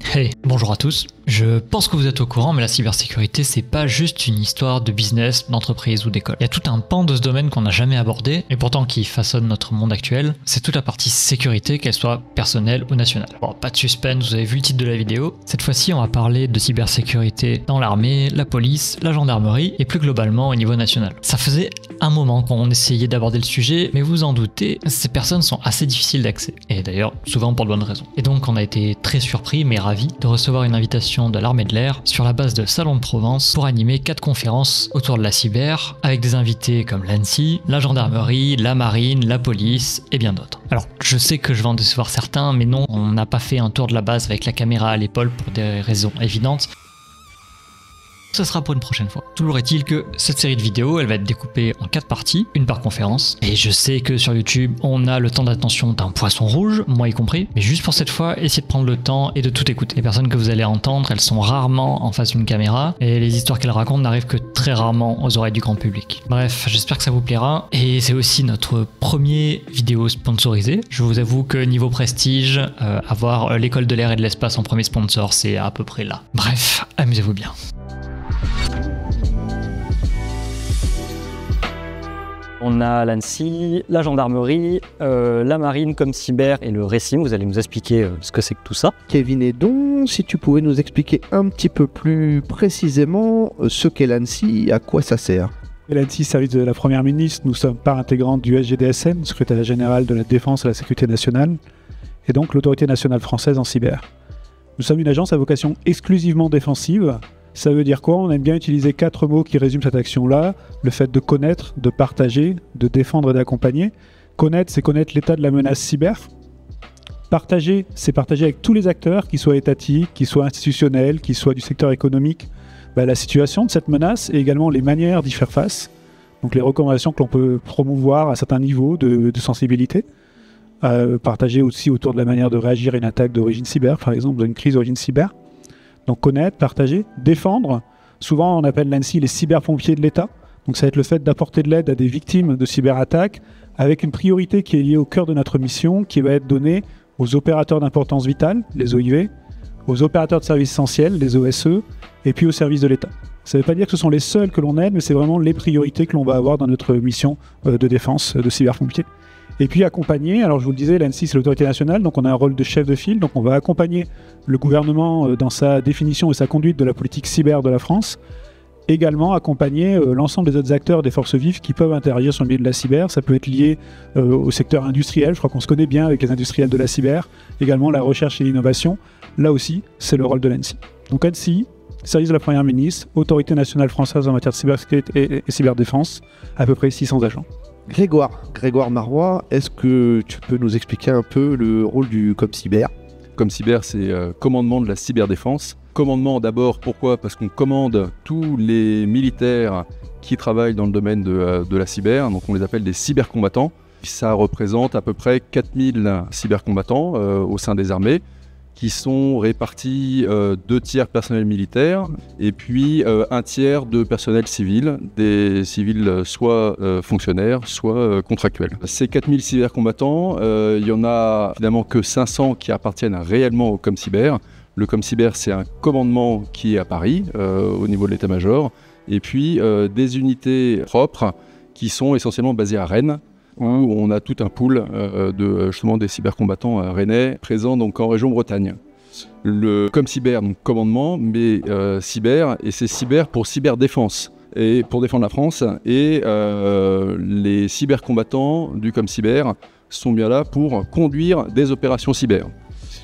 Hey, bonjour à tous. Je pense que vous êtes au courant, mais la cybersécurité, c'est pas juste une histoire de business, d'entreprise ou d'école. Il y a tout un pan de ce domaine qu'on n'a jamais abordé, et pourtant qui façonne notre monde actuel. C'est toute la partie sécurité, qu'elle soit personnelle ou nationale. Bon, pas de suspense, vous avez vu le titre de la vidéo. Cette fois-ci, on va parler de cybersécurité dans l'armée, la police, la gendarmerie, et plus globalement au niveau national. Ça faisait un moment qu'on essayait d'aborder le sujet, mais vous en doutez, ces personnes sont assez difficiles d'accès. Et d'ailleurs, souvent pour de bonnes raisons. Et donc, on a été très surpris, mais ravi de recevoir une invitation de l'armée de l'air sur la base de Salon de Provence pour animer 4 conférences autour de la cyber avec des invités comme l'ANSSI, la gendarmerie, la marine, la police et bien d'autres. Alors je sais que je vais en décevoir certains, mais non, on n'a pas fait un tour de la base avec la caméra à l'épaule pour des raisons évidentes. Ce sera pour une prochaine fois. Toujours est-il que cette série de vidéos, elle va être découpée en 4 parties, une par conférence. Et je sais que sur YouTube, on a le temps d'attention d'un poisson rouge, moi y compris. Mais juste pour cette fois, essayez de prendre le temps et de tout écouter. Les personnes que vous allez entendre, elles sont rarement en face d'une caméra. Et les histoires qu'elles racontent n'arrivent que très rarement aux oreilles du grand public. Bref, j'espère que ça vous plaira. Et c'est aussi notre premier vidéo sponsorisé. Je vous avoue que niveau prestige, avoir l'école de l'air et de l'espace en premier sponsor, c'est à peu près là. Bref, amusez-vous bien. On a l'ANSSI, la gendarmerie, la marine comme cyber et le RECIM. Vous allez nous expliquer ce que c'est que tout ça. Kevin Edon, si tu pouvais nous expliquer un petit peu plus précisément ce qu'est l'ANSSI et à quoi ça sert. L'ANSSI, service de la Première ministre, nous sommes part intégrante du SGDSN, Secrétariat général de la Défense et la Sécurité nationale, et donc l'Autorité nationale française en cyber. Nous sommes une agence à vocation exclusivement défensive. Ça veut dire quoi? On aime bien utiliser 4 mots qui résument cette action-là. Le fait de connaître, de partager, de défendre et d'accompagner. Connaître, c'est connaître l'état de la menace cyber. Partager, c'est partager avec tous les acteurs, qu'ils soient étatiques, qu'ils soient institutionnels, qu'ils soient du secteur économique, la situation de cette menace et également les manières d'y faire face. Donc les recommandations que l'on peut promouvoir à certains niveaux de sensibilité. Partager aussi autour de la manière de réagir à une attaque d'origine cyber, par exemple, une crise d'origine cyber. Donc connaître, partager, défendre. Souvent on appelle l'ANSSI les cyberpompiers de l'État. Donc ça va être le fait d'apporter de l'aide à des victimes de cyberattaques avec une priorité qui est liée au cœur de notre mission, qui va être donnée aux opérateurs d'importance vitale, les OIV, aux opérateurs de services essentiels, les OSE, et puis aux services de l'État. Ça ne veut pas dire que ce sont les seuls que l'on aide, mais c'est vraiment les priorités que l'on va avoir dans notre mission de défense de cyberpompiers. Et puis accompagner, alors je vous le disais, l'ANSSI c'est l'autorité nationale, donc on a un rôle de chef de file, donc on va accompagner le gouvernement dans sa définition et sa conduite de la politique cyber de la France. Également accompagner l'ensemble des autres acteurs des forces vives qui peuvent interagir sur le milieu de la cyber. Ça peut être lié au secteur industriel, je crois qu'on se connaît bien avec les industriels de la cyber. Également la recherche et l'innovation, là aussi c'est le rôle de l'ANSSI. Donc ANSSI, service de la Première ministre, autorité nationale française en matière de cybersécurité et cyberdéfense, à peu près 600 agents. Grégoire Marois, est-ce que tu peux nous expliquer un peu le rôle du ComCyber? ComCyber, c'est commandement de la cyberdéfense. Commandement d'abord, pourquoi? Parce qu'on commande tous les militaires qui travaillent dans le domaine de la cyber, donc on les appelle des cybercombattants. Ça représente à peu près 4000 cybercombattants au sein des armées, qui sont répartis 2 tiers personnel militaire et puis 1 tiers de personnel civil, des civils soit fonctionnaires, soit contractuels. Ces 4000 cybercombattants, il y en a finalement que 500 qui appartiennent réellement au ComCyber. Le ComCyber, c'est un commandement qui est à Paris, au niveau de l'état-major, et puis des unités propres qui sont essentiellement basées à Rennes, où on a tout un pool justement des cybercombattants rennais présents donc en région Bretagne. Le ComCyber, donc commandement, mais cyber, et c'est cyber pour cyberdéfense, et pour défendre la France, et les cybercombattants du ComCyber sont bien là pour conduire des opérations cyber.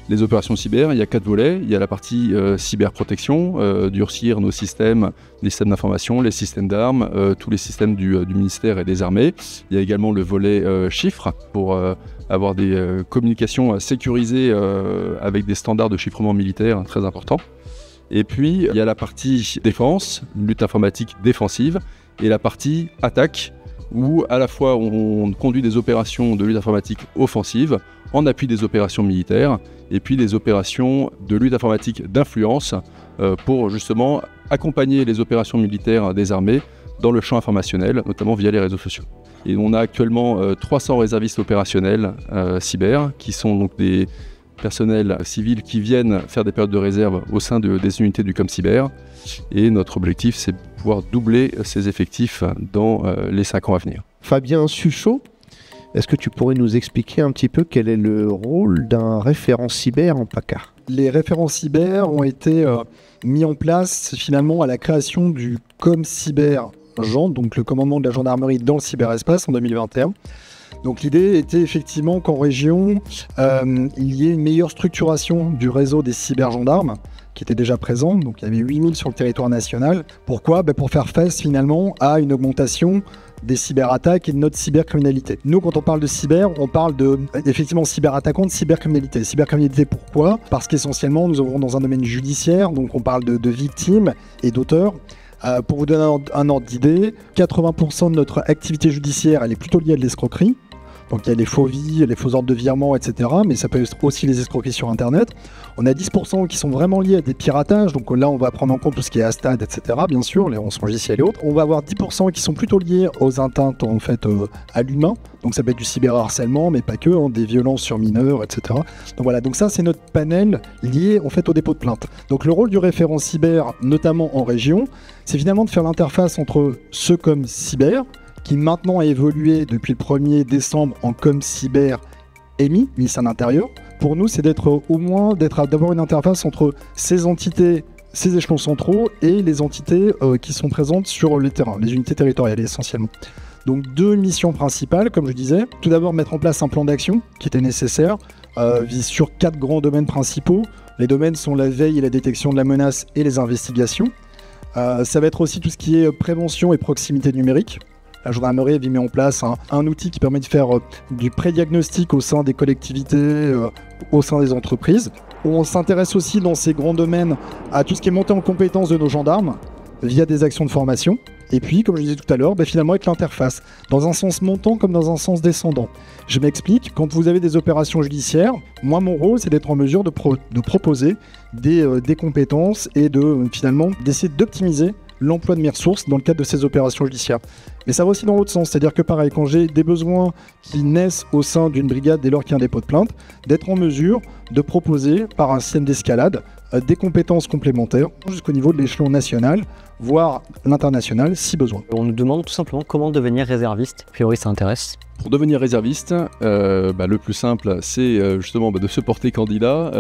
Les opérations cyber, il y a 4 volets. Il y a la partie cyberprotection, durcir nos systèmes, les systèmes d'information, les systèmes d'armes, tous les systèmes du ministère et des armées. Il y a également le volet chiffres pour avoir des communications sécurisées avec des standards de chiffrement militaire très importants. Et puis, il y a la partie défense, lutte informatique défensive, et la partie attaque, où à la fois on conduit des opérations de lutte informatique offensive en appui des opérations militaires et puis des opérations de lutte informatique d'influence pour justement accompagner les opérations militaires des armées dans le champ informationnel, notamment via les réseaux sociaux. Et on a actuellement 300 réservistes opérationnels cyber qui sont donc des personnels civils qui viennent faire des périodes de réserve au sein des unités du ComCyber. Et notre objectif, c'est de pouvoir doubler ces effectifs dans les 5 ans à venir. Fabien Suchot, est-ce que tu pourrais nous expliquer un petit peu quel est le rôle d'un référent cyber en PACA ? Les référents cyber ont été mis en place finalement à la création du ComCyber GEN, donc le commandement de la gendarmerie dans le cyberespace en 2021. Donc l'idée était effectivement qu'en région, il y ait une meilleure structuration du réseau des cybergendarmes qui était déjà présent. Donc il y avait 8000 sur le territoire national. Pourquoi ? Pour faire face finalement à une augmentation des cyberattaques et de notre cybercriminalité. Nous, quand on parle de cyber, on parle de, effectivement, cyberattaquants, de cybercriminalité. Cybercriminalité, pourquoi ? Parce qu'essentiellement, nous œuvrons dans un domaine judiciaire, donc on parle de victimes et d'auteurs. Pour vous donner un ordre d'idée, 80% de notre activité judiciaire, elle est plutôt liée à de l'escroquerie. Donc il y a les faux vies, les faux ordres de virement, etc. Mais ça peut être aussi les escroqueries sur Internet. On a 10% qui sont vraiment liés à des piratages. Donc là, on va prendre en compte tout ce qui est Astad, etc. Bien sûr, les rançons logiciels et autres. On va avoir 10% qui sont plutôt liés aux atteintes en fait à l'humain. Donc ça peut être du cyberharcèlement, mais pas que, des violences sur mineurs, etc. Donc voilà. Donc ça, c'est notre panel lié en fait au dépôt de plainte. Donc le rôle du référent cyber, notamment en région, c'est finalement de faire l'interface entre ceux comme cyber, qui maintenant a évolué depuis le 1er décembre en ComCyber EMI, ministère de l'Intérieur. Pour nous, c'est d'avoir une interface entre ces entités, ces échelons centraux et les entités qui sont présentes sur le terrain, les unités territoriales essentiellement. Donc 2 missions principales, comme je disais. Tout d'abord, mettre en place un plan d'action qui était nécessaire, vise sur 4 grands domaines principaux. Les domaines sont la veille et la détection de la menace et les investigations. Ça va être aussi tout ce qui est prévention et proximité numérique. La gendarmerie avait mis en place un outil qui permet de faire du pré-diagnostic au sein des collectivités, au sein des entreprises. On s'intéresse aussi dans ces grands domaines à tout ce qui est montée en compétence de nos gendarmes via des actions de formation. Et puis, comme je disais tout à l'heure, finalement avec l'interface, dans un sens montant comme dans un sens descendant. Je m'explique, quand vous avez des opérations judiciaires, moi mon rôle c'est d'être en mesure de proposer des compétences et finalement d'essayer d'optimiser l'emploi de mes ressources dans le cadre de ces opérations judiciaires. Mais ça va aussi dans l'autre sens, c'est-à-dire que pareil, quand j'ai des besoins qui naissent au sein d'une brigade dès lors qu'il y a un dépôt de plainte, d'être en mesure de proposer par un système d'escalade des compétences complémentaires jusqu'au niveau de l'échelon national, voire l'international si besoin. On nous demande tout simplement comment devenir réserviste. A priori, ça intéresse. Pour devenir réserviste, le plus simple, c'est justement de se porter candidat.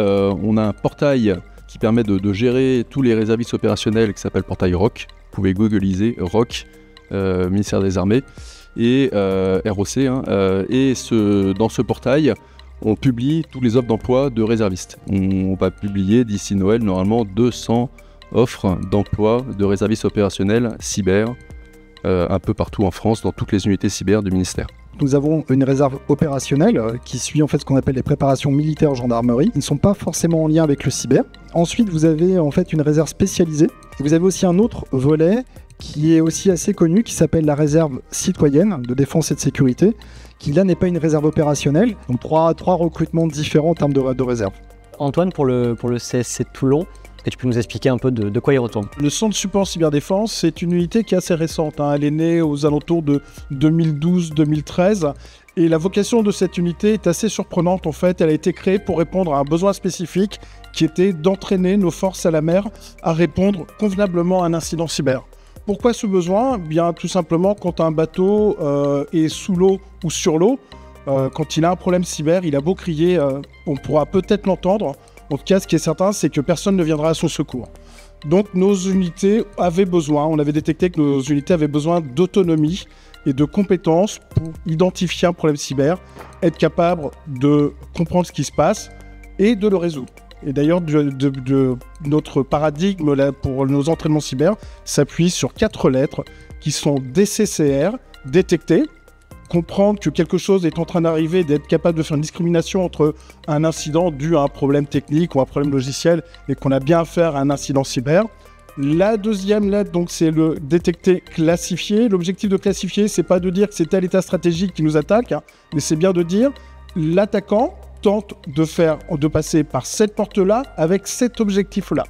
On a un portail qui permet de gérer tous les réservistes opérationnels qui s'appelle portail ROC. Vous pouvez googliser ROC, ministère des Armées, et ROC. Dans ce portail, on publie tous les offres d'emploi de réservistes. On va publier d'ici Noël, normalement, 200 offres d'emploi de réservistes opérationnels cyber, un peu partout en France, dans toutes les unités cyber du ministère. Nous avons une réserve opérationnelle qui suit en fait ce qu'on appelle les préparations militaires gendarmerie. Ils ne sont pas forcément en lien avec le cyber. Ensuite, vous avez en fait une réserve spécialisée. Et vous avez aussi un autre volet qui est aussi assez connu, qui s'appelle la réserve citoyenne de défense et de sécurité, qui là n'est pas une réserve opérationnelle. Donc trois recrutements différents en termes de réserve. Antoine, pour le CSC de Toulon, et tu peux nous expliquer un peu de quoi il retourne. Le centre support cyberdéfense, c'est une unité qui est assez récente. Elle est née aux alentours de 2012-2013. Et la vocation de cette unité est assez surprenante. En fait, elle a été créée pour répondre à un besoin spécifique qui était d'entraîner nos forces à la mer à répondre convenablement à un incident cyber. Pourquoi ce besoin ? Bien, tout simplement, quand un bateau est sous l'eau ou sur l'eau, quand il a un problème cyber, il a beau crier, on pourra peut-être l'entendre. En tout cas, ce qui est certain, c'est que personne ne viendra à son secours. Donc nos unités avaient besoin, on avait détecté que nos unités avaient besoin d'autonomie et de compétences pour identifier un problème cyber, être capable de comprendre ce qui se passe et de le résoudre. Et d'ailleurs, notre paradigme là, pour nos entraînements cyber s'appuie sur 4 lettres qui sont DCCR, détecter, comprendre que quelque chose est en train d'arriver, d'être capable de faire une discrimination entre un incident dû à un problème technique ou un problème logiciel et qu'on a bien affaire à un incident cyber. La deuxième lettre, donc, c'est le détecter, classifier. L'objectif de classifier, c'est pas de dire que c'est tel état stratégique qui nous attaque, mais c'est bien de dire l'attaquant tente de passer par cette porte-là avec cet objectif-là.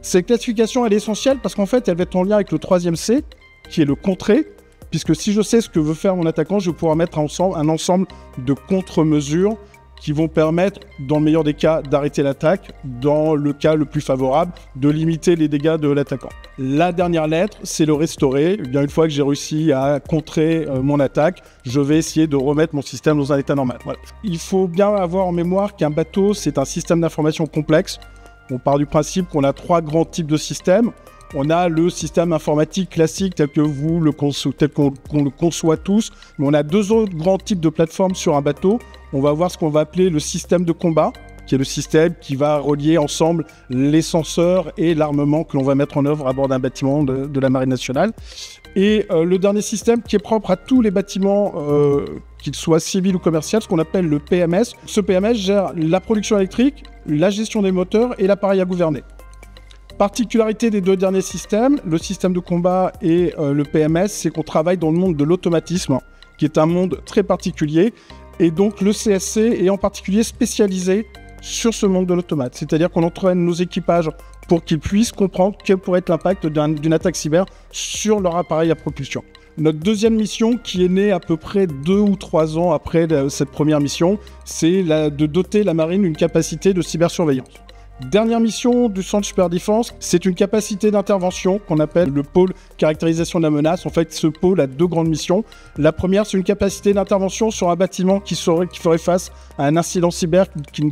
Cette classification, elle est essentielle parce qu'en fait, elle va être en lien avec le 3e C, qui est le contrer. Puisque si je sais ce que veut faire mon attaquant, je vais pouvoir mettre un ensemble de contre-mesures qui vont permettre, dans le meilleur des cas, d'arrêter l'attaque, dans le cas le plus favorable, de limiter les dégâts de l'attaquant. La dernière lettre, c'est le restaurer. Eh bien, une fois que j'ai réussi à contrer mon attaque, je vais essayer de remettre mon système dans un état normal. Voilà. Il faut bien avoir en mémoire qu'un bateau, c'est un système d'information complexe. On part du principe qu'on a 3 grands types de systèmes. On a le système informatique classique tel que qu'on le conçoit tous, mais on a 2 autres grands types de plateformes sur un bateau. On va avoir ce qu'on va appeler le système de combat, qui est le système qui va relier ensemble les senseurs et l'armement que l'on va mettre en œuvre à bord d'un bâtiment de la Marine nationale. Et le dernier système qui est propre à tous les bâtiments, qu'ils soient civils ou commerciaux, ce qu'on appelle le PMS. Ce PMS gère la production électrique, la gestion des moteurs et l'appareil à gouverner. Particularité des 2 derniers systèmes, le système de combat et le PMS, c'est qu'on travaille dans le monde de l'automatisme, qui est un monde très particulier, et donc le CSC est en particulier spécialisé sur ce monde de l'automate. C'est-à-dire qu'on entraîne nos équipages pour qu'ils puissent comprendre quel pourrait être l'impact d'une attaque cyber sur leur appareil à propulsion. Notre deuxième mission, qui est née à peu près 2 ou 3 ans après cette première mission, c'est de doter la marine d'une capacité de cybersurveillance. Dernière mission du Centre Superdéfense, c'est une capacité d'intervention qu'on appelle le pôle caractérisation de la menace. En fait, ce pôle a 2 grandes missions. La première, c'est une capacité d'intervention sur un bâtiment qui ferait face à un incident cyber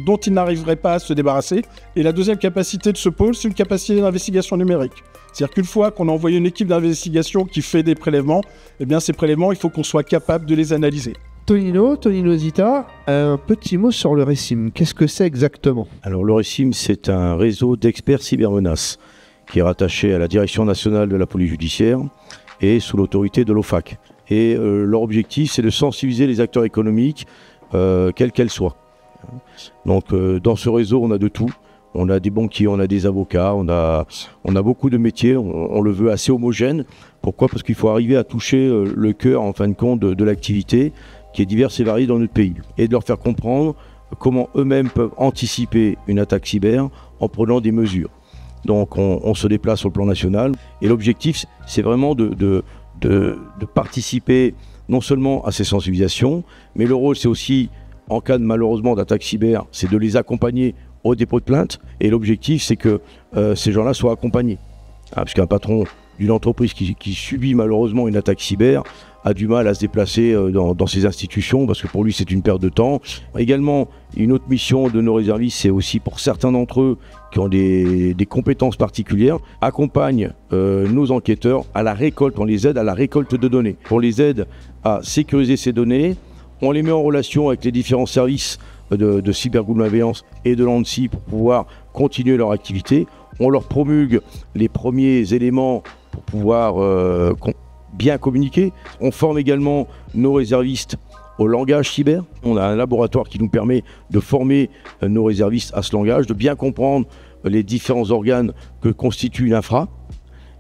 dont il n'arriverait pas à se débarrasser. Et la deuxième capacité de ce pôle, c'est une capacité d'investigation numérique. C'est-à-dire qu'une fois qu'on a envoyé une équipe d'investigation qui fait des prélèvements, eh bien ces prélèvements, il faut qu'on soit capable de les analyser. Tonino Zita, un petit mot sur le RECIM. Qu'est-ce que c'est exactement? Alors le RECIM, c'est un réseau d'experts cybermenaces qui est rattaché à la Direction nationale de la police judiciaire et sous l'autorité de l'OFAC. Et leur objectif, c'est de sensibiliser les acteurs économiques, quels qu'elles soient. Donc dans ce réseau, on a de tout. On a des banquiers, on a des avocats, on a beaucoup de métiers, on le veut assez homogène. Pourquoi? Parce qu'il faut arriver à toucher le cœur, en fin de compte, de l'activité qui est diverse et variée dans notre pays. Et de leur faire comprendre comment eux-mêmes peuvent anticiper une attaque cyber en prenant des mesures. Donc on se déplace sur le plan national. Et l'objectif, c'est vraiment de participer non seulement à ces sensibilisations, mais le rôle, c'est aussi, en cas de malheureusement d'attaque cyber, c'est de les accompagner au dépôt de plainte, et l'objectif c'est que ces gens-là soient accompagnés. Parce qu'un patron d'une entreprise qui subit malheureusement une attaque cyber a du mal à se déplacer dans ces institutions, parce que pour lui c'est une perte de temps. Également, une autre mission de nos réservistes, c'est aussi pour certains d'entre eux qui ont des compétences particulières, accompagnent nos enquêteurs à la récolte, on les aide à la récolte de données. On les aide à sécuriser ces données, on les met en relation avec les différents services de cybermalveillance et de l'ANSSI pour pouvoir continuer leur activité. On leur promulgue les premiers éléments pour pouvoir bien communiquer. On forme également nos réservistes au langage cyber. On a un laboratoire qui nous permet de former nos réservistes à ce langage, de bien comprendre les différents organes que constitue une infra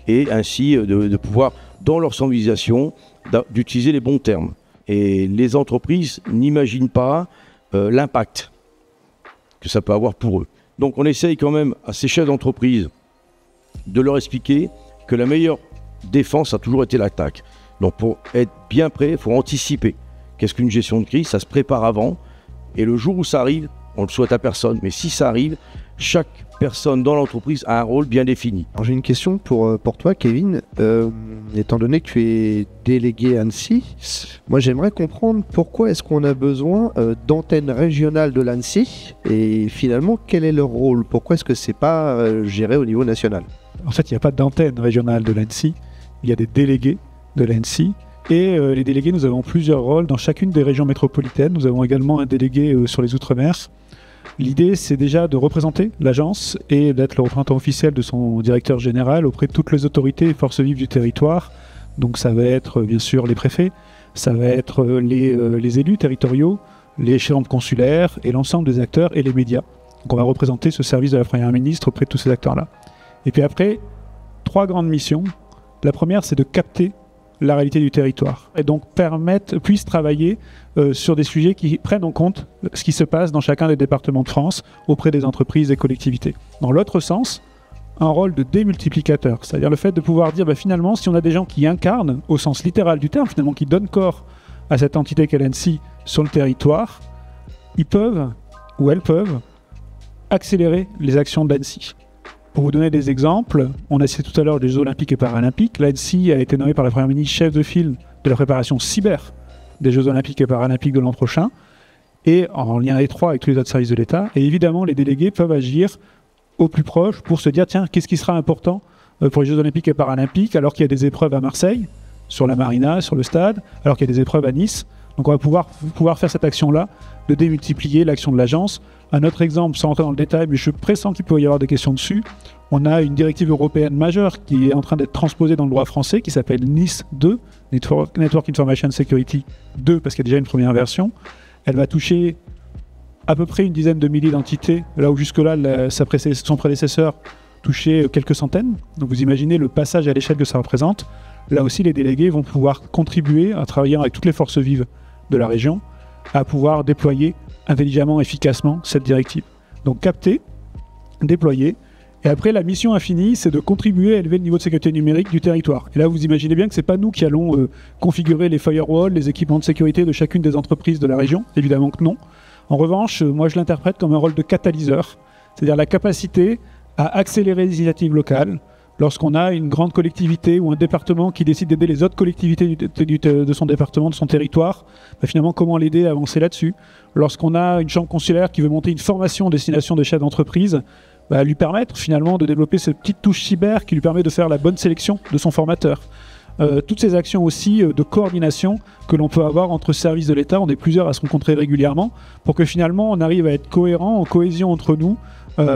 et ainsi de pouvoir, dans leur sensibilisation, d'utiliser les bons termes. Et les entreprises n'imaginent pas l'impact que ça peut avoir pour eux. Donc on essaye quand même à ces chefs d'entreprise de leur expliquer que la meilleure défense a toujours été l'attaque. Donc pour être bien prêt, il faut anticiper. Qu'est-ce qu'une gestion de crise? Ça se prépare avant, et le jour où ça arrive, on ne le souhaite à personne, mais si ça arrive, chaque personne dans l'entreprise a un rôle bien défini. Alors j'ai une question pour toi, Kevin. Étant donné que tu es délégué ANSSI, moi j'aimerais comprendre pourquoi est-ce qu'on a besoin d'antennes régionales de l'ANSSI, et finalement quel est leur rôle? Pourquoi est-ce que c'est pas géré au niveau national? En fait, il n'y a pas d'antenne régionale de l'ANSSI, il y a des délégués de l'ANSSI. Et les délégués, nous avons plusieurs rôles dans chacune des régions métropolitaines. Nous avons également un délégué sur les Outre-mer. L'idée, c'est déjà de représenter l'agence et d'être le représentant officiel de son directeur général auprès de toutes les autorités et forces vives du territoire. Donc ça va être bien sûr les préfets, ça va être les élus territoriaux, les chambres consulaires et l'ensemble des acteurs et les médias. Donc on va représenter ce service de la Première ministre auprès de tous ces acteurs-là. Et puis après, 3 grandes missions. La première, c'est de capter la réalité du territoire et donc puisse travailler sur des sujets qui prennent en compte ce qui se passe dans chacun des départements de France auprès des entreprises et collectivités. Dans l'autre sens, un rôle de démultiplicateur, c'est-à-dire le fait de pouvoir dire finalement, si on a des gens qui incarnent au sens littéral du terme, finalement qui donnent corps à cette entité qu'est l'ANSSI sur le territoire, ils peuvent où elles peuvent accélérer les actions de l'ANSSI. Pour vous donner des exemples, on a cité tout à l'heure les Jeux Olympiques et Paralympiques. L'ANSSI a été nommée par la Première ministre chef de file de la préparation cyber des Jeux Olympiques et Paralympiques de l'an prochain, et en lien étroit avec tous les autres services de l'État. Et évidemment, les délégués peuvent agir au plus proche pour se dire, tiens, qu'est-ce qui sera important pour les Jeux Olympiques et Paralympiques, alors qu'il y a des épreuves à Marseille, sur la Marina, sur le stade, alors qu'il y a des épreuves à Nice. Donc on va pouvoir faire cette action-là, de démultiplier l'action de l'agence. Un autre exemple, sans rentrer dans le détail, mais je pressens qu'il peut y avoir des questions dessus. On a une directive européenne majeure qui est en train d'être transposée dans le droit français, qui s'appelle NIS 2, Network Information Security 2, parce qu'il y a déjà une première version. Elle va toucher à peu près une dizaine de milliers d'entités, là où jusque-là, son prédécesseur touchait quelques centaines. Donc vous imaginez le passage à l'échelle que ça représente. Là aussi, les délégués vont pouvoir contribuer, en travaillant avec toutes les forces vives de la région, à pouvoir déployer intelligemment, efficacement cette directive. Donc capter, déployer, et après la mission infinie, c'est de contribuer à élever le niveau de sécurité numérique du territoire. Et là, vous imaginez bien que c'est pas nous qui allons configurer les firewalls, les équipements de sécurité de chacune des entreprises de la région, évidemment que non. En revanche, moi je l'interprète comme un rôle de catalyseur, c'est-à-dire la capacité à accélérer les initiatives locales. Lorsqu'on a une grande collectivité ou un département qui décide d'aider les autres collectivités de son département, de son territoire, finalement, comment l'aider à avancer là-dessus? Lorsqu'on a une chambre consulaire qui veut monter une formation en destination des chefs d'entreprise, lui permettre finalement de développer cette petite touche cyber qui lui permet de faire la bonne sélection de son formateur. Toutes ces actions aussi de coordination que l'on peut avoir entre services de l'État, on est plusieurs à se rencontrer régulièrement, pour que finalement on arrive à être cohérent, en cohésion entre nous,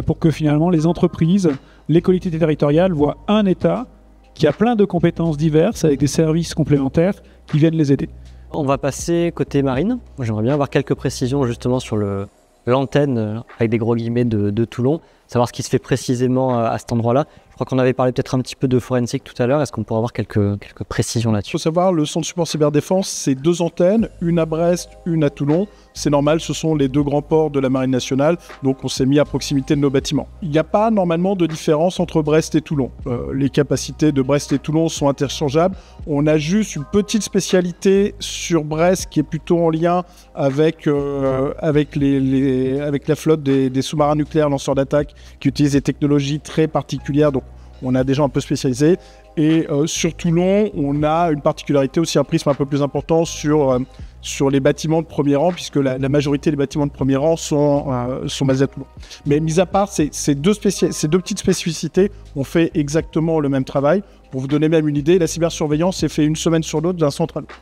pour que finalement les entreprises, les collectivités territoriales voient un État qui a plein de compétences diverses avec des services complémentaires qui viennent les aider. On va passer côté marine. Moi, j'aimerais bien avoir quelques précisions justement sur l'antenne, avec des gros guillemets, de Toulon, savoir ce qui se fait précisément à cet endroit-là. Je crois qu'on avait parlé peut-être un petit peu de forensique tout à l'heure. Est-ce qu'on pourrait avoir quelques précisions là-dessus? Il faut savoir, le centre support cyberdéfense, c'est 2 antennes, une à Brest, une à Toulon. C'est normal, ce sont les 2 grands ports de la Marine nationale, donc on s'est mis à proximité de nos bâtiments. Il n'y a pas normalement de différence entre Brest et Toulon. Les capacités de Brest et Toulon sont interchangeables. On a juste une petite spécialité sur Brest qui est plutôt en lien avec la flotte des sous-marins nucléaires lanceurs d'attaque qui utilisent des technologies très particulières. Donc on a des gens un peu spécialisés. Et sur Toulon, on a une particularité aussi, un prisme un peu plus important sur les bâtiments de premier rang, puisque la majorité des bâtiments de premier rang sont basés à Toulon. Mais mis à part ces deux petites spécificités, on fait exactement le même travail. Pour vous donner même une idée, la cybersurveillance est faite une semaine sur l'autre d'un centre à l'autre.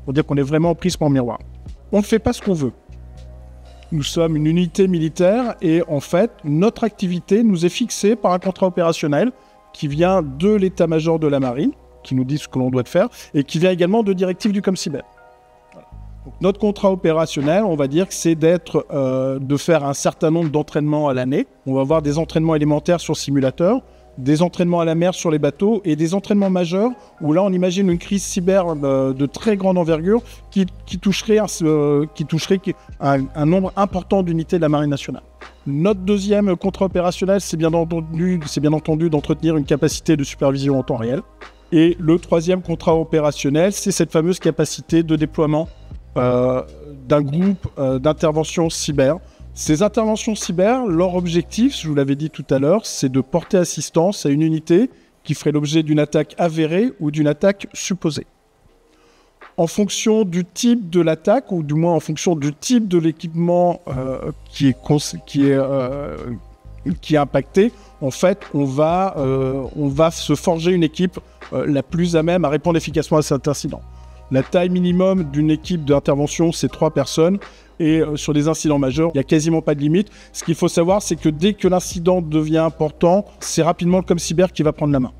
Pour dire qu'on est vraiment en prisme en miroir. On ne fait pas ce qu'on veut. Nous sommes une unité militaire et en fait, notre activité nous est fixée par un contrat opérationnel qui vient de l'état-major de la marine, qui nous dit ce que l'on doit faire, et qui vient également de directives du ComCyber. Voilà. Donc, notre contrat opérationnel, on va dire que c'est de faire un certain nombre d'entraînements à l'année. On va avoir des entraînements élémentaires sur simulateur, des entraînements à la mer sur les bateaux et des entraînements majeurs où là on imagine une crise cyber de très grande envergure qui toucherait un nombre important d'unités de la Marine nationale. Notre deuxième contrat opérationnel, c'est bien entendu d'entretenir une capacité de supervision en temps réel. Et le troisième contrat opérationnel, c'est cette fameuse capacité de déploiement d'un groupe d'intervention cyber. Ces interventions cyber, leur objectif, je vous l'avais dit tout à l'heure, c'est de porter assistance à une unité qui ferait l'objet d'une attaque avérée ou d'une attaque supposée. En fonction du type de l'attaque, ou du moins en fonction du type de l'équipement qui est impacté, en fait, on va se forger une équipe la plus à même à répondre efficacement à cet incident. La taille minimum d'une équipe d'intervention, c'est 3 personnes. Et sur des incidents majeurs, il n'y a quasiment pas de limite. Ce qu'il faut savoir, c'est que dès que l'incident devient important, c'est rapidement le ComCyber qui va prendre la main.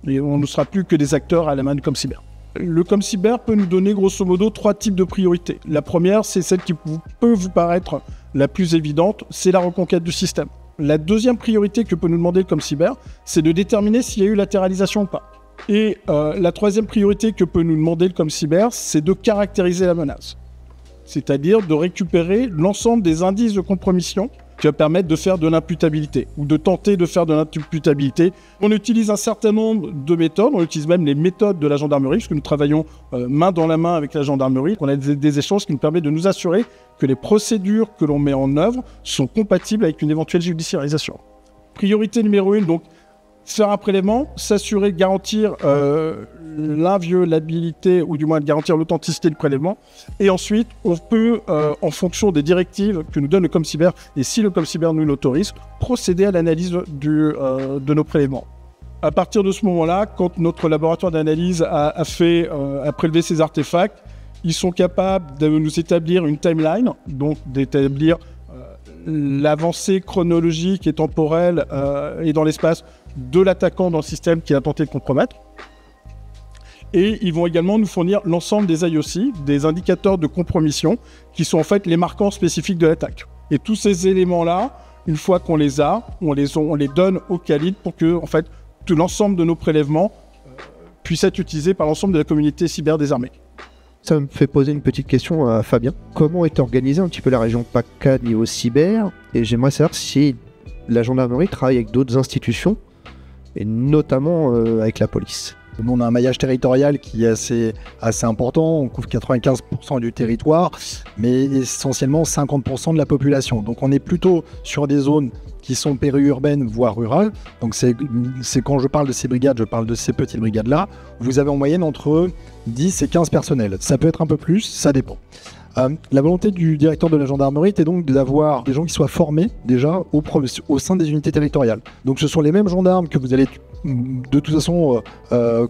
Et on ne sera plus que des acteurs à la main du ComCyber. Le ComCyber peut nous donner grosso modo 3 types de priorités. La première, c'est celle qui peut vous paraître la plus évidente, c'est la reconquête du système. La deuxième priorité que peut nous demander le ComCyber, c'est de déterminer s'il y a eu latéralisation ou pas. Et la troisième priorité que peut nous demander le ComCyber, c'est de caractériser la menace. C'est-à-dire de récupérer l'ensemble des indices de compromission qui va permettre de faire de l'imputabilité ou de tenter de faire de l'imputabilité. On utilise un certain nombre de méthodes, on utilise même les méthodes de la gendarmerie, puisque nous travaillons main dans la main avec la gendarmerie. On a des échanges qui nous permettent de nous assurer que les procédures que l'on met en œuvre sont compatibles avec une éventuelle judiciarisation. Priorité numéro 1, donc faire un prélèvement, s'assurer de garantir l'inviolabilité ou du moins de garantir l'authenticité du prélèvement. Et ensuite, on peut, en fonction des directives que nous donne le ComCyber, et si le ComCyber nous l'autorise, procéder à l'analyse de nos prélèvements. À partir de ce moment-là, quand notre laboratoire d'analyse a prélevé ces artefacts, ils sont capables de nous établir une timeline, donc d'établir l'avancée chronologique et temporelle et dans l'espace de l'attaquant dans le système qui a tenté de compromettre. Et ils vont également nous fournir l'ensemble des IOC, des indicateurs de compromission, qui sont en fait les marquants spécifiques de l'attaque. Et tous ces éléments-là, une fois qu'on les a, on les donne au calibre pour que en fait, tout l'ensemble de nos prélèvements puisse être utilisé par l'ensemble de la communauté cyber des armées. Ça me fait poser une petite question à Fabien. Comment est organisée un petit peu la région PACA niveau cyber? Et j'aimerais savoir si la gendarmerie travaille avec d'autres institutions, et notamment avec la police. On a un maillage territorial qui est assez important, on couvre 95% du territoire, mais essentiellement 50% de la population. Donc on est plutôt sur des zones qui sont périurbaines, voire rurales. Donc c'est quand je parle de ces brigades, je parle de ces petites brigades-là. Vous avez en moyenne entre 10 et 15 personnels. Ça peut être un peu plus, ça dépend. La volonté du directeur de la gendarmerie était donc d'avoir des gens qui soient formés déjà au sein des unités territoriales. Donc ce sont les mêmes gendarmes que vous allez de toute façon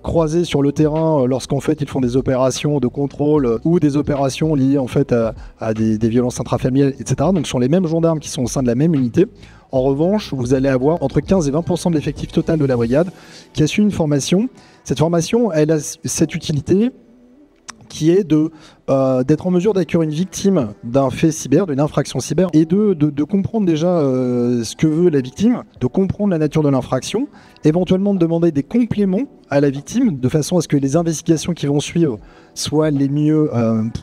croiser sur le terrain lorsqu'en fait ils font des opérations de contrôle ou des opérations liées en fait à des violences intrafamiliales, etc. Donc ce sont les mêmes gendarmes qui sont au sein de la même unité. En revanche, vous allez avoir entre 15 et 20% de l'effectif total de la brigade qui a suivi une formation. Cette formation, elle a cette utilité qui est d'être en mesure d'accueillir une victime d'un fait cyber, d'une infraction cyber, et de comprendre déjà ce que veut la victime, de comprendre la nature de l'infraction, éventuellement de demander des compléments à la victime, de façon à ce que les investigations qui vont suivre soient les mieux,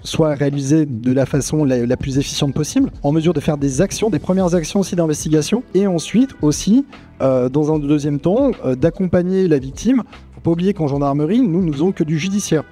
soient réalisées de la façon la plus efficiente possible, en mesure de faire des actions, des premières actions aussi d'investigation, et ensuite aussi, dans un deuxième temps, d'accompagner la victime. Faut pas oublier qu'en gendarmerie, nous faisons que du judiciaire.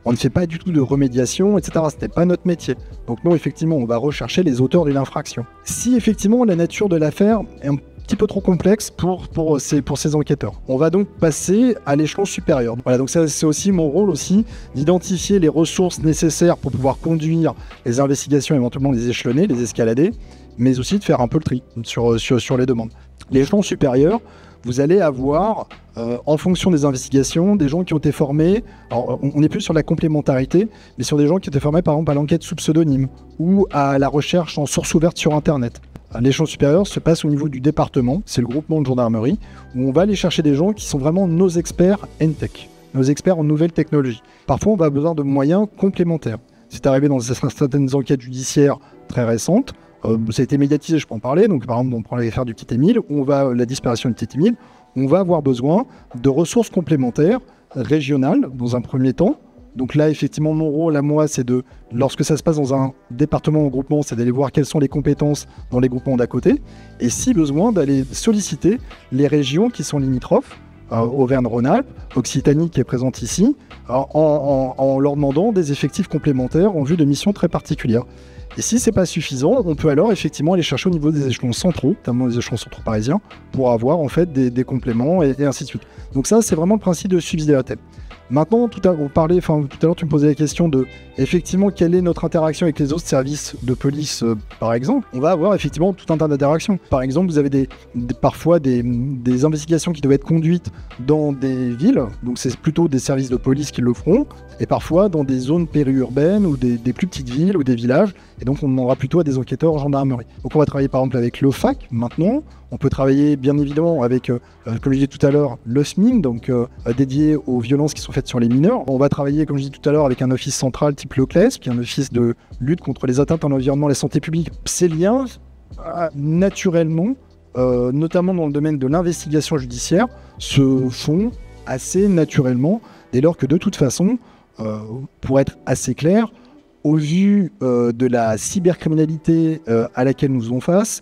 On ne fait pas du tout de remédiation, etc. Ce n'est pas notre métier. Donc nous, effectivement, on va rechercher les auteurs d'une infraction. Si effectivement la nature de l'affaire est un petit peu trop complexe pour ces enquêteurs, on va donc passer à l'échelon supérieur. Voilà, donc ça, c'est aussi mon rôle aussi d'identifier les ressources nécessaires pour pouvoir conduire les investigations, éventuellement les échelonner, les escalader, mais aussi de faire un peu le tri sur les demandes. L'échelon supérieur, vous allez avoir, en fonction des investigations, des gens qui ont été formés, alors on n'est plus sur la complémentarité, mais sur des gens qui ont été formés par exemple à l'enquête sous pseudonyme ou à la recherche en source ouverte sur Internet. L'échelon supérieur se passe au niveau du département, c'est le groupement de gendarmerie, où on va aller chercher des gens qui sont vraiment nos experts NTech, nos experts en nouvelles technologies. Parfois, on va avoir besoin de moyens complémentaires. C'est arrivé dans certaines enquêtes judiciaires très récentes. Ça a été médiatisé, je peux en parler. Donc, par exemple, on prend l'affaire du petit Émile, la disparition du petit Émile. On va avoir besoin de ressources complémentaires régionales dans un premier temps. Donc là, effectivement, mon rôle à moi, c'est lorsque ça se passe dans un département ou groupement, c'est d'aller voir quelles sont les compétences dans les groupements d'à côté. Et si besoin, d'aller solliciter les régions qui sont limitrophes, Auvergne-Rhône-Alpes, Occitanie qui est présente ici, en leur demandant des effectifs complémentaires en vue de missions très particulières. Et si c'est pas suffisant, on peut alors effectivement aller chercher au niveau des échelons centraux, notamment les échelons centraux parisiens, pour avoir en fait des compléments et ainsi de suite. Donc ça, c'est vraiment le principe de subsidiarité. Maintenant, tout à l'heure, tu me posais la question de, effectivement, quelle est notre interaction avec les autres services de police, par exemple. On va avoir effectivement tout un tas d'interactions. Par exemple, vous avez parfois des investigations qui doivent être conduites dans des villes, donc c'est plutôt des services de police qui le feront, et parfois dans des zones périurbaines ou des plus petites villes ou des villages, et donc on demandera plutôt à des enquêteurs en gendarmerie. Donc on va travailler par exemple avec l'OFAC maintenant. On peut travailler bien évidemment avec, comme je disais tout à l'heure, le SMIC, donc dédié aux violences qui sont faites sur les mineurs. On va travailler, comme je disais tout à l'heure, avec un office central type l'OCLES, qui est un office de lutte contre les atteintes à l'environnement et la santé publique. Ces liens, naturellement, notamment dans le domaine de l'investigation judiciaire, se font assez naturellement, dès lors que de toute façon, pour être assez clair, au vu de la cybercriminalité à laquelle nous faisons face,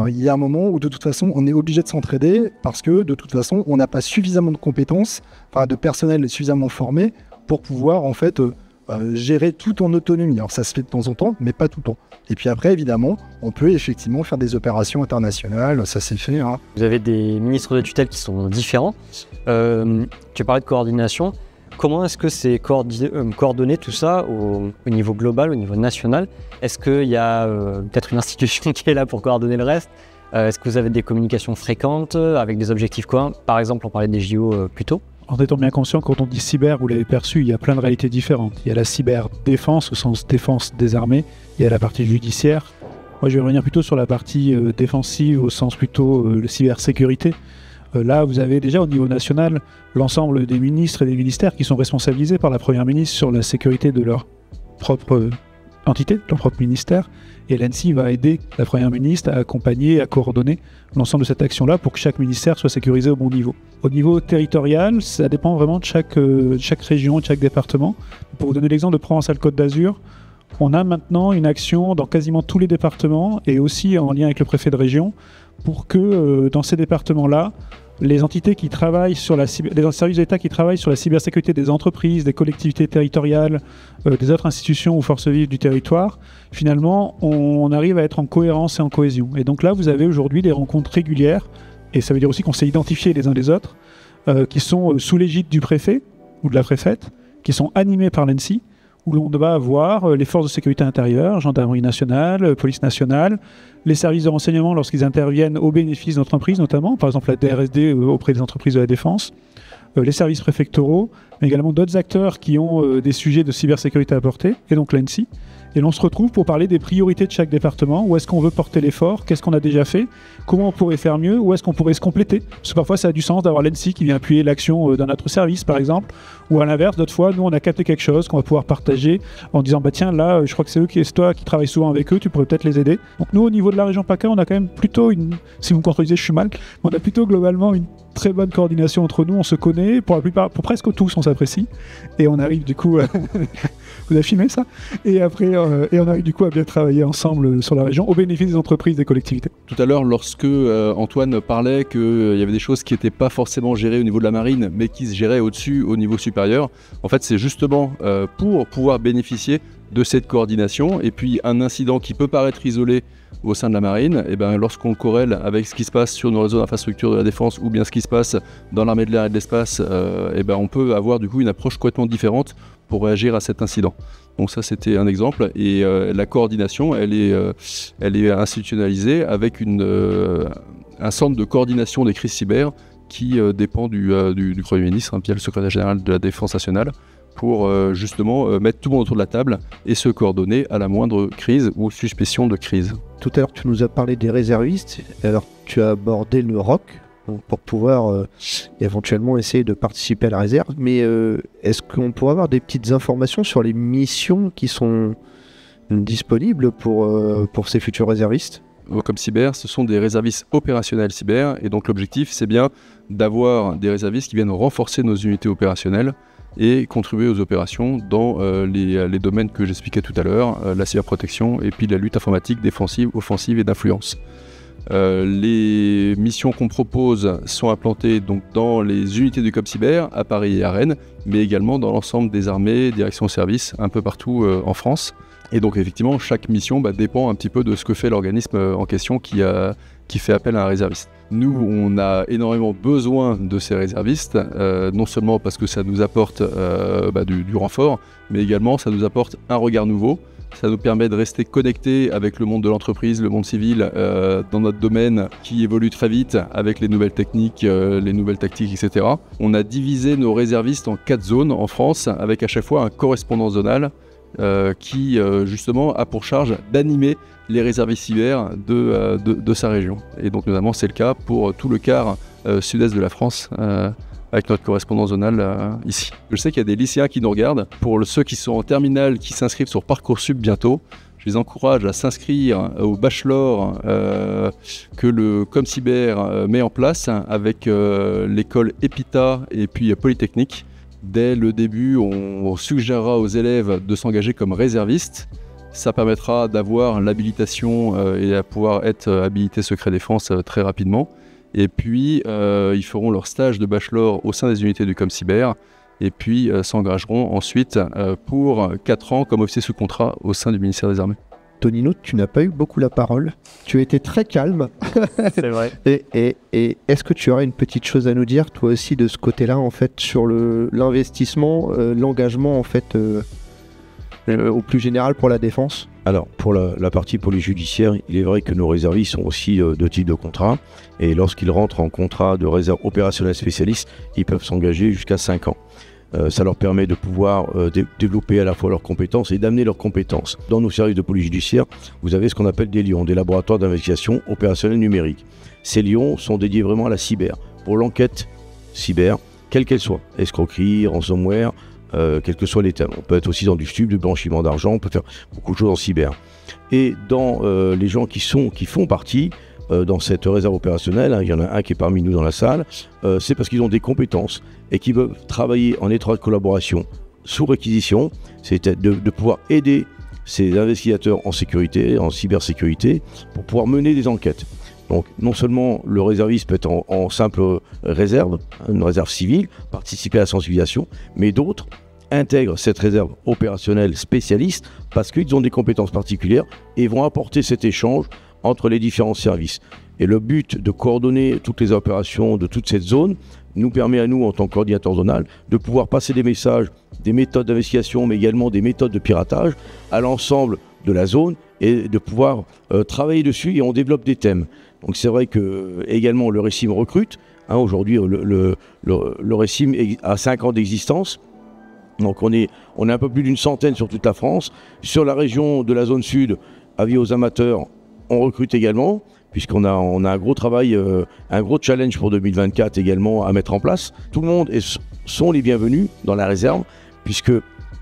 il y a un moment où de toute façon on est obligé de s'entraider parce que de toute façon on n'a pas suffisamment de compétences, de personnel suffisamment formé pour pouvoir en fait gérer tout en autonomie. Alors ça se fait de temps en temps, mais pas tout le temps. Et puis après, évidemment, on peut effectivement faire des opérations internationales, ça s'est fait. Vous avez des ministres de tutelle qui sont différents. Tu parlais de coordination. Comment est-ce que c'est coordonné tout ça au niveau global, au niveau national? Est-ce qu'il y a peut-être une institution qui est là pour coordonner le reste? Est-ce que vous avez des communications fréquentes avec des objectifs communs? Par exemple, on parlait des JO plus tôt. En étant bien conscient, quand on dit cyber, vous l'avez perçu, il y a plein de réalités différentes. Il y a la cyberdéfense, au sens défense des armées. Il y a la partie judiciaire. Moi, je vais revenir plutôt sur la partie défensive, au sens plutôt cybersécurité. Là, vous avez déjà au niveau national l'ensemble des ministres et des ministères qui sont responsabilisés par la Première ministre sur la sécurité de leur propre entité, de leur propre ministère. Et l'ANSSI va aider la Première ministre à accompagner, à coordonner l'ensemble de cette action-là pour que chaque ministère soit sécurisé au bon niveau. Au niveau territorial, ça dépend vraiment de chaque région, de chaque département. Pour vous donner l'exemple de Provence-Alpes-Côte d'Azur, on a maintenant une action dans quasiment tous les départements et aussi en lien avec le préfet de région pour que dans ces départements-là, les entités qui travaillent sur les services d'État qui travaillent sur la cybersécurité des entreprises, des collectivités territoriales, des autres institutions ou forces vives du territoire, finalement, on arrive à être en cohérence et en cohésion. Et donc là, vous avez aujourd'hui des rencontres régulières, et ça veut dire aussi qu'on s'est identifiés les uns les autres, qui sont sous l'égide du préfet ou de la préfète, qui sont animés par l'ANSSI, où l'on doit avoir les forces de sécurité intérieure, gendarmerie nationale, police nationale, les services de renseignement lorsqu'ils interviennent au bénéfice d'entreprises notamment, par exemple la DRSD auprès des entreprises de la défense, les services préfectoraux, mais également d'autres acteurs qui ont des sujets de cybersécurité à porter, et donc l'ANSSI. Et l'on se retrouve pour parler des priorités de chaque département, où est-ce qu'on veut porter l'effort, qu'est-ce qu'on a déjà fait, comment on pourrait faire mieux, où est-ce qu'on pourrait se compléter. Parce que parfois ça a du sens d'avoir l'ANSSI qui vient appuyer l'action d'un autre service par exemple, ou à l'inverse, d'autres fois nous on a capté quelque chose qu'on va pouvoir partager en disant bah tiens là je crois que c'est toi qui travailles souvent avec eux, tu pourrais peut-être les aider. Donc nous au niveau de la région PACA on a quand même plutôt si vous me contredisez je suis mal, on a plutôt globalement une très bonne coordination entre nous, on se connaît, pour presque tous on s'apprécie, et on arrive du coup vous avez filmé ça, et après et on arrive du coup à bien travailler ensemble sur la région au bénéfice des entreprises, des collectivités. Tout à l'heure, lorsque Antoine parlait qu'il y avait des choses qui n'étaient pas forcément gérées au niveau de la marine, mais qui se géraient au-dessus, au niveau supérieur, en fait c'est justement pour pouvoir bénéficier de cette coordination, et puis un incident qui peut paraître isolé au sein de la marine, et ben, lorsqu'on le corrèle avec ce qui se passe sur nos réseaux d'infrastructure de la défense ou bien ce qui se passe dans l'armée de l'air et de l'espace, et ben, on peut avoir du coup une approche complètement différente pour réagir à cet incident. Donc ça c'était un exemple, et la coordination elle est institutionnalisée avec un centre de coordination des crises cyber qui dépend du Premier ministre, via le secrétaire général de la Défense nationale, pour justement mettre tout le monde autour de la table et se coordonner à la moindre crise ou suspicion de crise. Tout à l'heure, tu nous as parlé des réservistes. Alors, tu as abordé le ROC donc pour pouvoir éventuellement essayer de participer à la réserve. Mais est-ce qu'on pourrait avoir des petites informations sur les missions qui sont disponibles pour ces futurs réservistes ? Comme cyber, ce sont des réservistes opérationnels cyber. Et donc l'objectif, c'est bien d'avoir des réservistes qui viennent renforcer nos unités opérationnelles et contribuer aux opérations dans les domaines que j'expliquais tout à l'heure, la cyberprotection et puis la lutte informatique, défensive, offensive et d'influence. Les missions qu'on propose sont implantées donc dans les unités du COP Cyber à Paris et à Rennes, mais également dans l'ensemble des armées, directions services, un peu partout en France. Et donc effectivement, chaque mission dépend un petit peu de ce que fait l'organisme en question qui fait appel à un réserviste. Nous, on a énormément besoin de ces réservistes, non seulement parce que ça nous apporte du renfort, mais également ça nous apporte un regard nouveau. Ça nous permet de rester connectés avec le monde de l'entreprise, le monde civil, dans notre domaine qui évolue très vite avec les nouvelles techniques, les nouvelles tactiques, etc. On a divisé nos réservistes en 4 zones en France, avec à chaque fois un correspondant zonal qui justement a pour charge d'animer les réservistes cyber de sa région. Et donc notamment c'est le cas pour tout le quart sud-est de la France, avec notre correspondant zonal ici. Je sais qu'il y a des lycéens qui nous regardent. Pour ceux qui sont en terminale, qui s'inscrivent sur Parcoursup bientôt, je les encourage à s'inscrire au bachelor que le ComCyber met en place avec l'école EPITA et puis Polytechnique. Dès le début, on suggérera aux élèves de s'engager comme réservistes. Ça permettra d'avoir l'habilitation et à pouvoir être habilité secret défense très rapidement. Et puis, ils feront leur stage de bachelor au sein des unités du ComCyber et puis s'engageront ensuite pour 4 ans comme officier sous contrat au sein du ministère des Armées. Tonino, tu n'as pas eu beaucoup la parole. Tu as été très calme. C'est vrai. Et est-ce que tu aurais une petite chose à nous dire, toi aussi, de ce côté-là, en fait, sur l'investissement, l'engagement, en fait, au plus général pour la défense? Alors, pour la partie police judiciaire, il est vrai que nos réservistes sont aussi de type de contrat. Et lorsqu'ils rentrent en contrat de réserve opérationnelle spécialiste, ils peuvent s'engager jusqu'à 5 ans. Ça leur permet de pouvoir développer à la fois leurs compétences et d'amener leurs compétences. Dans nos services de police judiciaire, vous avez ce qu'on appelle des LION, des laboratoires d'investigation opérationnelle numérique. Ces LION sont dédiés vraiment à la cyber, pour l'enquête cyber, quelle qu'elle soit, escroquerie, ransomware, quels que soient les thèmes. On peut être aussi dans du stupre, du blanchiment d'argent, on peut faire beaucoup de choses en cyber. Et dans les gens qui font partie dans cette réserve opérationnelle, il y en a un qui est parmi nous dans la salle, c'est parce qu'ils ont des compétences et qui veulent travailler en étroite collaboration sous réquisition, c'est de pouvoir aider ces investigateurs en sécurité, en cybersécurité, pour pouvoir mener des enquêtes. Donc non seulement le réserviste peut être en simple réserve, une réserve civile, participer à la sensibilisation, mais d'autres intègrent cette réserve opérationnelle spécialiste parce qu'ils ont des compétences particulières et vont apporter cet échange entre les différents services. Et le but de coordonner toutes les opérations de toute cette zone nous permet à nous, en tant que coordinateur zonal, de pouvoir passer des messages, des méthodes d'investigation, mais également des méthodes de piratage à l'ensemble de la zone et de pouvoir travailler dessus, et on développe des thèmes. Donc c'est vrai que également le RECIM recrute. Aujourd'hui, le RECIM a 5 ans d'existence. Donc on est un peu plus d'une centaine sur toute la France. Sur la région de la zone sud, avis aux amateurs, on recrute également, puisqu'on a un gros travail, un gros challenge pour 2024 également à mettre en place. Tout le monde sont les bienvenus dans la réserve, puisque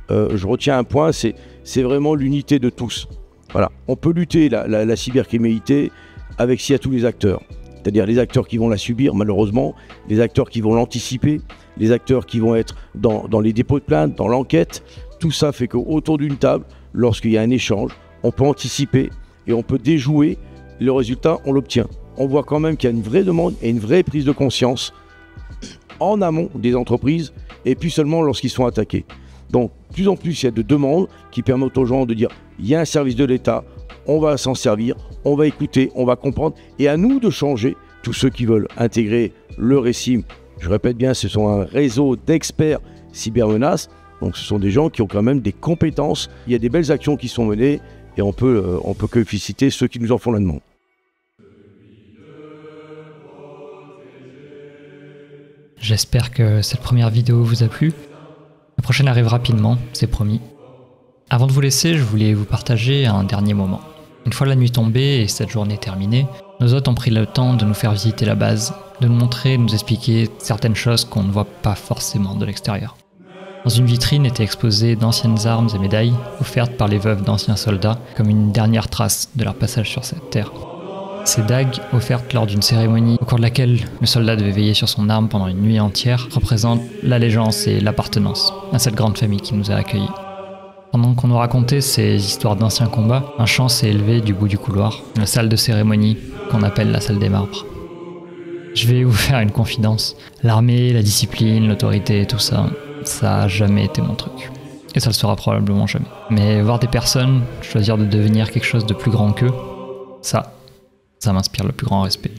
je retiens un point, c'est vraiment l'unité de tous. Voilà. On peut lutter la cybercriminalité avec s'il y a tous les acteurs. C'est-à-dire les acteurs qui vont la subir, malheureusement, les acteurs qui vont l'anticiper, les acteurs qui vont être dans les dépôts de plainte, dans l'enquête. Tout ça fait qu'autour d'une table, lorsqu'il y a un échange, on peut anticiper et on peut déjouer. Le résultat, on l'obtient. On voit quand même qu'il y a une vraie demande et une vraie prise de conscience en amont des entreprises et puis seulement lorsqu'ils sont attaqués. Donc, plus en plus, il y a de demandes qui permettent aux gens de dire il y a un service de l'État, on va s'en servir, on va écouter, on va comprendre, et à nous de changer. Tous ceux qui veulent intégrer le RECIM, je répète bien, ce sont un réseau d'experts cybermenaces, donc ce sont des gens qui ont quand même des compétences. Il y a des belles actions qui sont menées, et on peut que féliciter ceux qui nous en font la demande. J'espère que cette première vidéo vous a plu. La prochaine arrive rapidement, c'est promis. Avant de vous laisser, je voulais vous partager un dernier moment. Une fois la nuit tombée et cette journée terminée, nos hôtes ont pris le temps de nous faire visiter la base, de nous montrer, de nous expliquer certaines choses qu'on ne voit pas forcément de l'extérieur. Dans une vitrine étaient exposées d'anciennes armes et médailles offertes par les veuves d'anciens soldats comme une dernière trace de leur passage sur cette terre. Ces dagues, offertes lors d'une cérémonie au cours de laquelle le soldat devait veiller sur son arme pendant une nuit entière, représentent l'allégeance et l'appartenance à cette grande famille qui nous a accueillis. Pendant qu'on nous racontait ces histoires d'anciens combats, un chant s'est élevé du bout du couloir, la salle de cérémonie qu'on appelle la salle des marbres. Je vais vous faire une confidence. L'armée, la discipline, l'autorité, tout ça, ça a jamais été mon truc. Et ça le sera probablement jamais. Mais voir des personnes choisir de devenir quelque chose de plus grand qu'eux, ça m'inspire le plus grand respect.